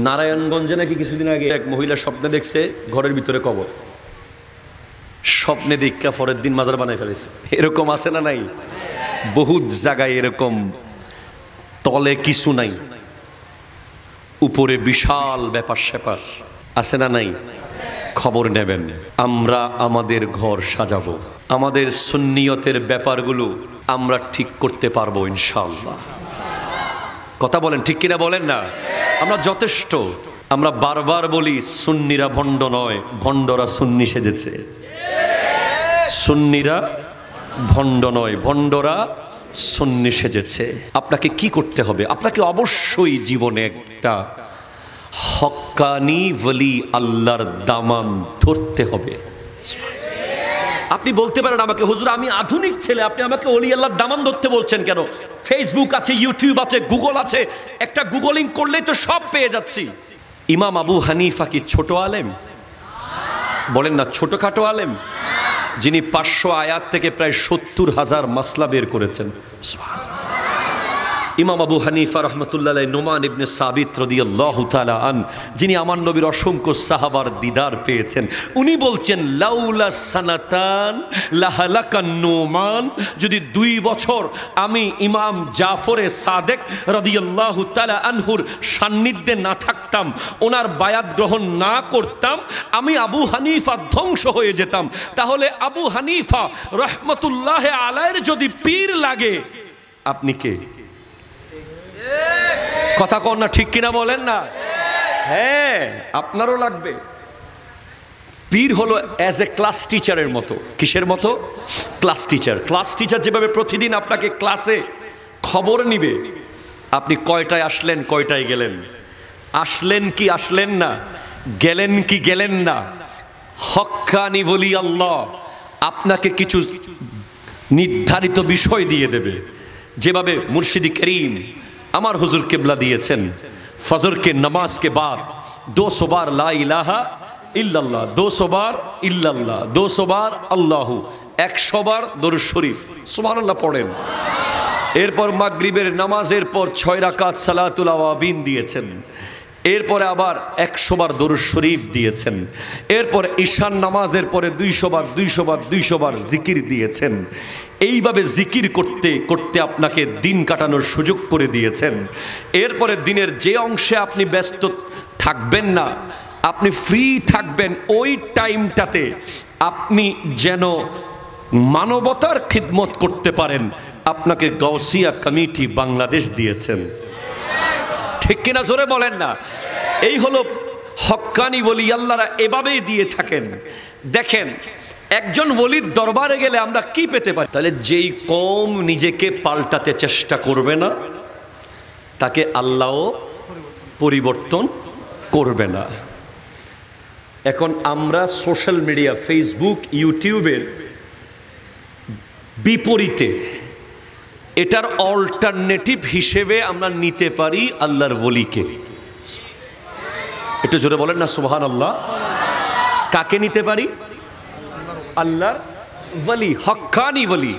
নারায়ণগঞ্জে নাকি কিছুদিন আগে এক মহিলা স্বপ্নে দেখছে ঘরের ভিতরে কবর। স্বপ্নে দীক্ষা পরের দিন মাজার বানাই ফেলেছে। এরকম আছে না নাই? বহুত জায়গায় এরকম, তলে কিছু নাই, উপরে বিশাল ব্যাপার স্যাপার আছে না নাই? খবর নেবেন। আমরা আমাদের ঘর সাজাবো, আমাদের সুন্নিয়তের ব্যাপারগুলো আমরা ঠিক করতে পারবো ইনশাআল্লাহ। কথা বলেন ঠিক কিনা বলেন না? আমরা যথেষ্ট। আমরা বারবার বলি সুন্নিরা ভণ্ড নয়, ভণ্ডরা সুন্নি সেজেছে। সুন্নিরা ভণ্ড নয়, ভণ্ডরা সুন্নি সেজেছে। আপনাকে কি করতে হবে? আপনাকে অবশ্যই জীবনে একটা হক্কানি ওলি আল্লাহর দামান ধরতে হবে। আপনি বলতে পারেন আমাকে, হুজুর আমি আধুনিক ছেলে, আপনি আমাকে ওলি আল্লাহর দামান ধরতে বলছেন কেন? ফেসবুক আছে, ইউটিউব আছে, গুগল আছে, একটা গুগলিং করলেই তো সব পেয়ে যাচ্ছি। ইমাম আবু হানিফা কি ছোট আলেম? বলেন না, ছোটখাটো আলেম? যিনি 500 আয়াত থেকে প্রায় 70,000 মাসলা বের করেছেন। ইমাম আবু হানিফা রহমতুল্লাহ আলাইহি, নোমান ইবনে সাবিত রাদিয়াল্লাহু তাআলা আন, যিনি আমার নবীর অসংখ্য সাহাবার দিদার পেয়েছেন, উনি বলছেন লাউলা সানাতান লাহালাকান নোমান, যদি 2 বছর আমি ইমাম জাফরে সাদেক রাদিয়াল্লাহু তাআলা আনহুর সান্নিধ্যে না থাকতাম, ওনার বায়াত গ্রহণ না করতাম, আমি আবু হানিফা ধ্বংস হয়ে যেতাম। তাহলে আবু হানিফা রহমতুল্লাহ আলাইহির যদি পীর লাগে, আপনি কে? কথা কন না, ঠিক কিনা বলেন না? হ্যাঁ, আপনারও লাগবে। পীর হলো অ্যাজ এ ক্লাস টিচারের মতো। কিসের মতো? Class teacher. ক্লাস টিচার যেভাবে প্রতিদিন আপনাকে ক্লাসে খবর নিবে, আপনি কয়টায় আসলেন, কয়টায় গেলেন, আসলেন কি আসলেন না, গেলেন কি গেলেন না, হক্কানি ওলি আল্লাহ আপনাকে কিছু নির্ধারিত বিষয় দিয়ে দেবে। যেভাবে মুর্শিদি করিম আমার হুজুর কেবলা দিয়েছেন, ফজর के नमाज के बाद 200 बार ला इलाहा इल्लल्लाह, 200 बार इल्लल्लाह, 200 बार अल्लाहु, 100 बार দরুদ শরীফ সুবহানাল্লাহ পড়েন। এরপর মাগরিবের নামাজের পর 6 রাকাত সালাতুল আওয়াবিন দিয়েছেন। এরপরে আবার 100 বার দরুদ শরীফ দিয়েছেন। এরপর ঈশান নামাজের পরে 200 বার 200 বার 200 বার জিকির দিয়েছেন। এইভাবে জিকির করতে করতে আপনাকে দিন কাটানোর সুযোগ করে দিয়েছেন। এরপরে দিনের যে অংশে আপনি ব্যস্ত থাকবেন না, আপনি ফ্রি থাকবেন, ওই টাইমটাতে আপনি যেন মানবতার খিদমত করতে পারেন, আপনাকে গাউসিয়া কমিটি বাংলাদেশ দিয়েছেন। ঠিক কিনা জোরে বলেন না? এই হলো হক্কানি ওলি আল্লাহরা এভাবেই দিয়ে থাকেন। দেখেন, একজন ওলির দরবারে গেলে আমরা কি পেতে পারি? তাহলে যেই কম নিজেকে পাল্টাতে চেষ্টা করবে না, তাকে আল্লাহ পরিবর্তন করবে না। এখন আমরা সোশ্যাল মিডিয়া, ফেসবুক, ইউটিউবের বিপরীতে এটার অল্টারনেটিভ হিসেবে আমরা নিতে পারি আল্লাহর ওলিকে। একটু জোরে বলেন না সুবহানাল্লাহ। কাকে নিতে পারি? আল্লাহর ওলি, হক্কানি ওলি,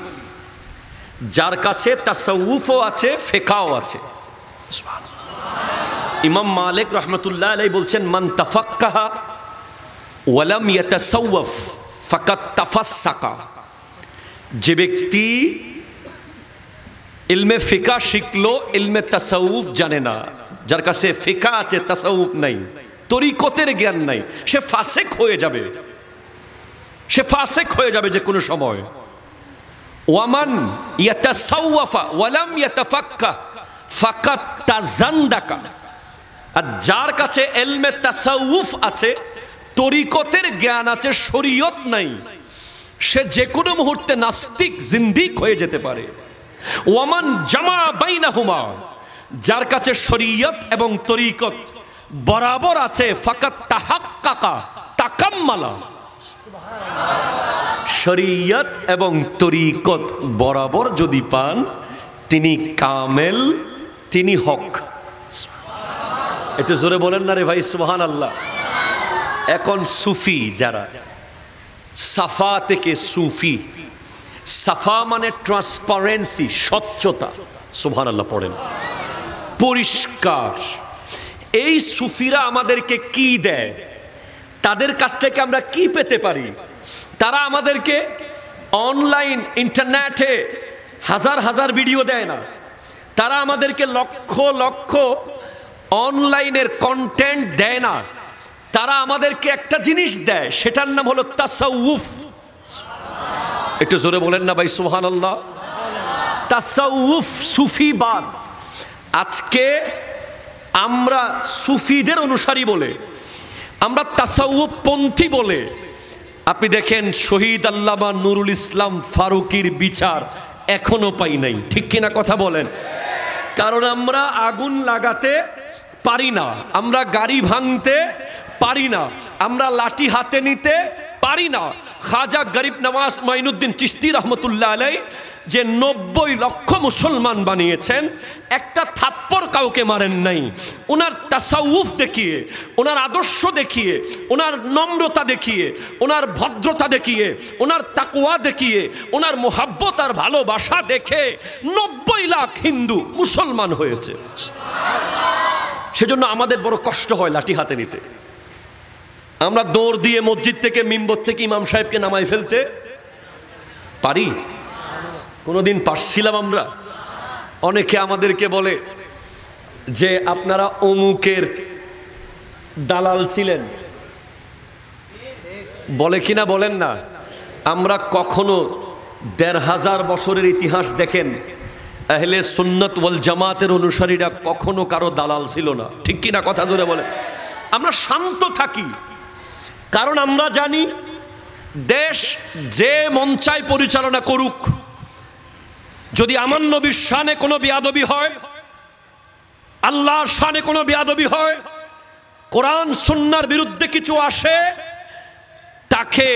যার কাছে তাসাউফও আছে, ফিকহও আছে। ইমাম মালিক রহমতুল্লাহ আলাইহি বলছেন, মান তাফাক্কাহা ওয়া লাম ইয়াতাসাওয়াফ ফাকাদ তাফাসসাকা। যে ব্যক্তি ইলমে ফিকা শিখলো, ইলমে তাসাউফ জানে না, যার কাছে ফিকা আছে তাসাউফ নাই, তরিকতের জ্ঞান নাই, সে ফাসেক হয়ে যাবে। সে ফাসেক হয়ে যাবে যে কোনো সময়। ওয়ামান ইয়াতাসাওয়াফা ওয়া লাম ইয়াতাফাক্কাহ ফাকাদ তাজান্দাকা। আর যার কাছে ইলমে তাসাউফ আছে, তরিকতের জ্ঞান আছে, শরীয়ত নাই, সে যে কোনো মুহূর্তে নাস্তিক, জিন্দিক হয়ে যেতে পারে। ওয়ামান জামা বাইনাহুমা, যার কাছে শরীয়ত এবং তরিকত বরাবর আছে, ফাকাত তাহাক্কাকা তাকাম্মালা। শরীয়ত এবং তরিকত বরাবর যদি পান, তিনি কামেল, তিনি হক। একটু জোরে বলেন না রে ভাই সুবহানাল্লাহ। এখন সুফি যারা, সাফা থেকে সুফি, সাফা মানে ট্রান্সপারেন্সি, স্বচ্ছতা, সুবহানাল্লাহ পড়েন, পরিষ্কার। এই সুফিরা আমাদেরকে কি দেয়, তাদের কাছ থেকে আমরা কি পেতে পারি? তারা আমাদেরকে অনলাইন ইন্টারনেটে হাজার হাজার ভিডিও দেয় না, তারা আমাদেরকে লক্ষ লক্ষ অনলাইনের কন্টেন্ট দেয় না, তারা আমাদেরকে একটা জিনিস দেয়, সেটার নাম হলো তাসাউফ। একটু জোরে বলেন না ভাই সুবহানাল্লাহ। তাসাউফ, সুফিবাদ। আজকে আমরা সুফিদের অনুসারী বলে, আমরা তাসাউফ পন্থী বলে, আপনি দেখেন শহীদ আল্লামা নুরুল ইসলাম ফারুকীর বিচার এখনো পাই নাই, ঠিক কিনা কথা বলেন? কারণ আমরা আগুন লাগাতে পারি না, আমরা গাড়ি ভাঙতে পারি না, আমরা লাঠি হাতে নিতে পারি না। খাজা গরিব নওয়াজ মাইনুদ্দিন চিশতি রহমতুল্লাহ আলাই যে 90 লক্ষ মুসলমান বানিয়েছেন, একটা থাপ্পড় কাউকে মারেন নাই। ওনার তাসাউফ দেখিয়ে, ওনার আদর্শ দেখিয়ে, ওনার নম্রতা দেখিয়ে, ওনার ভদ্রতা দেখিয়ে, ওনার তাকওয়া দেখিয়ে, ওনার মোহাব্বত আর ভালোবাসা দেখে 90 লাখ হিন্দু মুসলমান হয়েছে। সেজন্য আমাদের বড় কষ্ট হয় লাঠি হাতে নিতে। আমরা দৌড় দিয়ে মসজিদ থেকে, মিম্বর থেকে ইমাম সাহেবকে নামাই ফেলতে পারি? কোনোদিন পারছিলাম আমরা? অনেকে আমাদেরকে বলে যে আপনারা অমুকের দালাল ছিলেন, বলে কিনা বলেন না? আমরা কখনো ১৫০০ বছরের ইতিহাস দেখেন, আহলে সুন্নাত ওয়াল জামাতের অনুসারীরা কখনো কারো দালাল ছিল না, ঠিক কিনা কথা জোরে বলে? আমরা শান্ত থাকি, কারণ আমরা জানি দেশ যে মন চায় পরিচালনা করুক, যদি আমার নবীর শানে কোনো বেয়াদবি হয়, আল্লাহর শানে কোনো বেয়াদবি হয়, কোরআন সুন্নাহর বিরুদ্ধে কিছু আসে, তাকে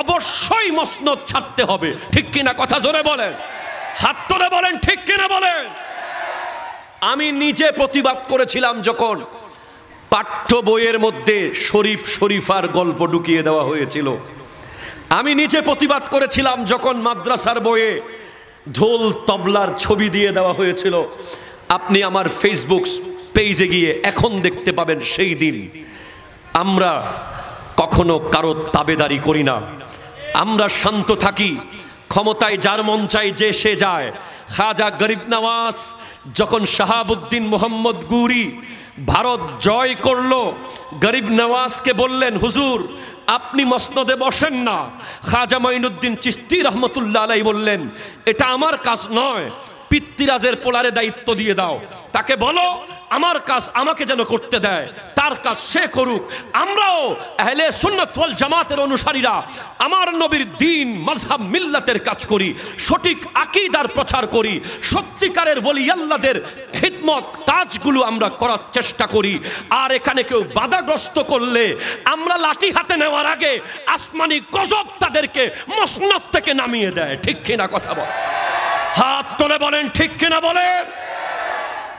অবশ্যই মসনদ ছাড়তে হবে, ঠিক কিনা কথা জোরে বলেন? হাত তুলে বলেন ঠিক কিনা বলেন? আমি নিজে প্রতিবাদ করেছিলাম যখন পাঠ্য বইয়ের মধ্যে শরীফ শরীফার গল্প ঢুকিয়ে দেওয়া হয়েছিল। আমি নিজে প্রতিবাদ করেছিলাম যখন মাদ্রাসার বইয়ে ঢোল তবলার ছবি দিয়ে দেওয়া হয়েছিল। আপনি আমার ফেসবুক পেজে গিয়ে এখন দেখতে পাবেন সেই দিন। আমরা কখনো কারো তাবেদারি করি না, আমরা শান্ত থাকি। ক্ষমতায় যার মন চায় যে সে যায়। খাজা গরিব নওয়াজ যখন শাহাবুদ্দিন মোহাম্মদ গুরি ভারত জয় করলো, গরিব নওয়াজকে বললেন, হুজুর আপনি মসনদে বসেন না। খাজা মাইনুদ্দিন চিশতি রহমতুল্লাহ আলাই বললেন, এটা আমার কাজ নয়, পিতৃরাজের পোলারে দায়িত্ব দিয়ে দাও, তাকে বলো আমার কাজ আমাকে যেন করতে দেয়, তার কাজ সে করুক। আমরাও আহলে সুন্নাত ওয়াল জামাতের অনুসারীরা আমার নবীর দ্বীন মাযহাব মিল্লাতের কাজ করি, সঠিক আকীদার প্রচার করি, সত্যিকারের ওলি আল্লাহদের খিদমত কাজগুলো আমরা করার চেষ্টা করি। আর এখানে কেউ বাধাগ্রস্ত করলে আমরা লাঠি হাতে নেওয়ার আগে আসমানি গজব তাদেরকে মসনদ থেকে নামিয়ে দেয়, ঠিক কিনা কথা বল? হাত তুলে বলেন ঠিক কিনা বলেন?